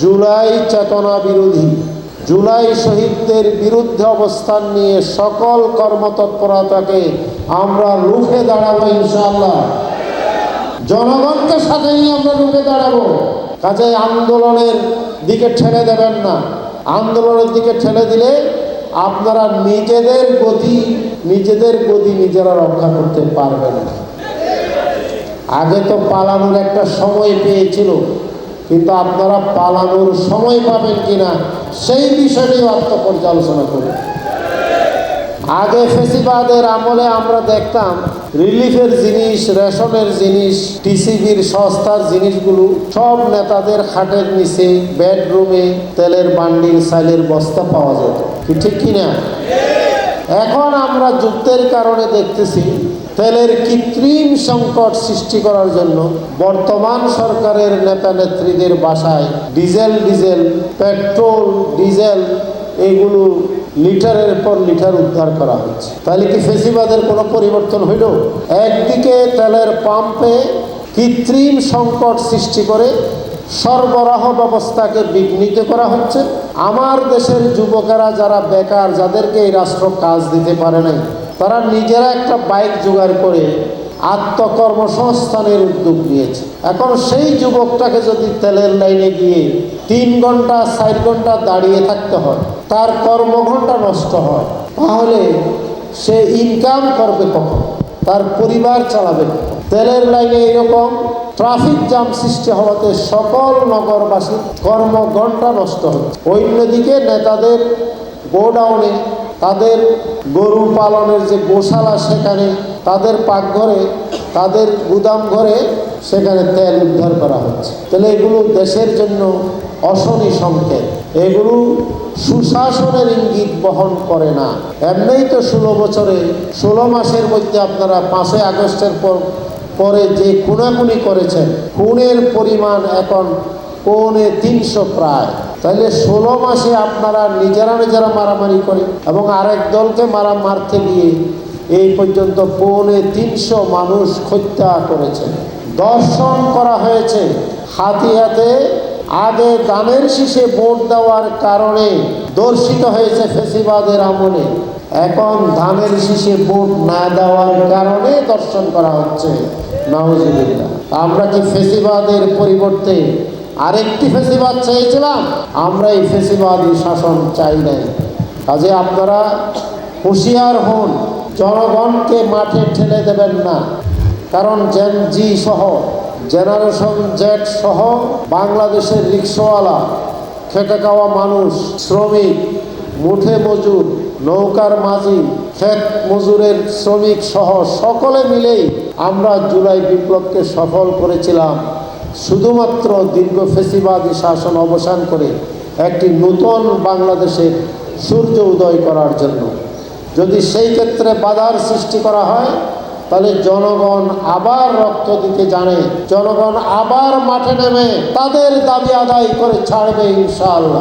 জুলাই চেতনা বিরোধী, জুলাই শহীদদের বিরুদ্ধে অবস্থান নিয়ে সকল কর্মতৎপরতাকে আমরা রুখে দাঁড়াবো ইনশাআল্লাহ। জনগণকে সাথে নিয়ে আমরা রুখে দাঁড়াবো। কাজে আন্দোলনের দিকে ঠেলে দেবেন না। আন্দোলনের দিকে ঠেলে দিলে আপনারা নিজেদের গতি নিজেরা রক্ষা করতে পারবেন না। আগে তো পালানোর একটা সময় পেয়েছিল, কিন্তু আপনারা পালানোর সময় পাবেন কিনা সেই বিষয়টি আত্মপর্যালোচনা করি। আগে ফেসিবাদের আমলে আমরা দেখতাম রিলিফের জিনিস, রেশনের জিনিস, টিসিবির সস্তার জিনিসগুলো সব নেতাদের খাটের নিচে, বেডরুমে তেলের বান্ডিল, চালের বস্তা পাওয়া যেত, কি ঠিক কিনা? এখন আমরা যুদ্ধের কারণে দেখতেছি তেলের কৃত্রিম সংকট সৃষ্টি করার জন্য বর্তমান সরকারের নেতা নেত্রীদের বাসায় ডিজেল, পেট্রোল, ডিজেল এইগুলো লিটারের পর লিটার উদ্ধার করা হচ্ছে। তাহলে কি ফেসিবাদের কোনো পরিবর্তন হইল? একদিকে তেলের পাম্পে কৃত্রিম সংকট সৃষ্টি করে সরবরাহ ব্যবস্থাকে বিঘ্নিত করা হচ্ছে। আমার দেশের যুবকেরা যারা বেকার, যাদেরকে এই রাষ্ট্র কাজ দিতে পারে নাই, তারা নিজেরা একটা বাইক জোগাড় করে আত্মকর্মসংস্থানের উদ্যোগ নিয়েছে। এখন সেই যুবকটাকে যদি তেলের লাইনে গিয়ে 3 ঘন্টা 4 ঘন্টা দাঁড়িয়ে থাকতে হয়, তার কর্মঘণ্টা নষ্ট হয়, তাহলে সে ইনকাম করবে কখন? তার পরিবার চালাবে কখন? তেলের লাইনে এরকম ট্রাফিক জ্যাম সৃষ্টি হওয়াতে সকল নগরবাসীর কর্মঘণ্টা নষ্ট হচ্ছে। অন্যদিকে নেতাদের গোডাউনে, তাদের গরু পালনের যে গোশালা, সেখানে তাদের পাকঘরে, তাদের গুদাম ঘরে সেখানে তেল উদ্ধার করা হচ্ছে। তাহলে এগুলো দেশের জন্য অশনি সংকেত, এগুলো সুশাসনের ইঙ্গিত বহন করে না। এমনিই তো 16 মাসের মধ্যে আপনারা 5ই আগস্টের পরে যে খুনাখুনি করেছেন, খুনের পরিমাণ এখন 350 প্রায়। তাহলে 16 মাসে আপনারা নিজেরা মারামারি করে এবং আরেক দলকে মারতে গিয়ে এই পর্যন্ত 350 মানুষ হত্যা করেছেন, দর্শন করা হয়েছে। হাতে আগে ধানের শীষে ভোট দেওয়ার কারণে দর্শিত হয়েছে ফেসিবাদের আমলে, এখন ধানের শীষে ভোট না দেওয়ার কারণে দর্শন করা হচ্ছে। নাউজুবিল্লাহ। আমরা কি ফেসিবাদের পরিবর্তে আরেকটি ফেসিবাদ চাইছিলাম? আমরা এই ফেসিবাদী শাসন চাই নাই। কাজে আপনারা হুঁশিয়ার হন, জনগণকে মাঠে ঠেলে দেবেন না। কারণ জেন-জি সহ, জেনারেশন জেড সহ বাংলাদেশের রিক্সাওয়ালা, খেটে খাওয়া মানুষ, শ্রমিক, মুঠে মজুর, নৌকার মাঝি, ক্ষেত মজুরের শ্রমিক সহ সকলে মিলেই আমরা জুলাই বিপ্লবকে সফল করেছিলাম শুধুমাত্র দীর্ঘ ফেসিবাদী শাসন অবসান করে একটি নতুন বাংলাদেশের সূর্য উদয় করার জন্য। যদি সেই ক্ষেত্রে বাধার সৃষ্টি করা হয়, তাহলে জনগণ আবার রক্ত দিতে জানে, জনগণ আবার মাঠে নেমে তাদের দাবি আদায় করে ছাড়বে ইনশাআল্লাহ।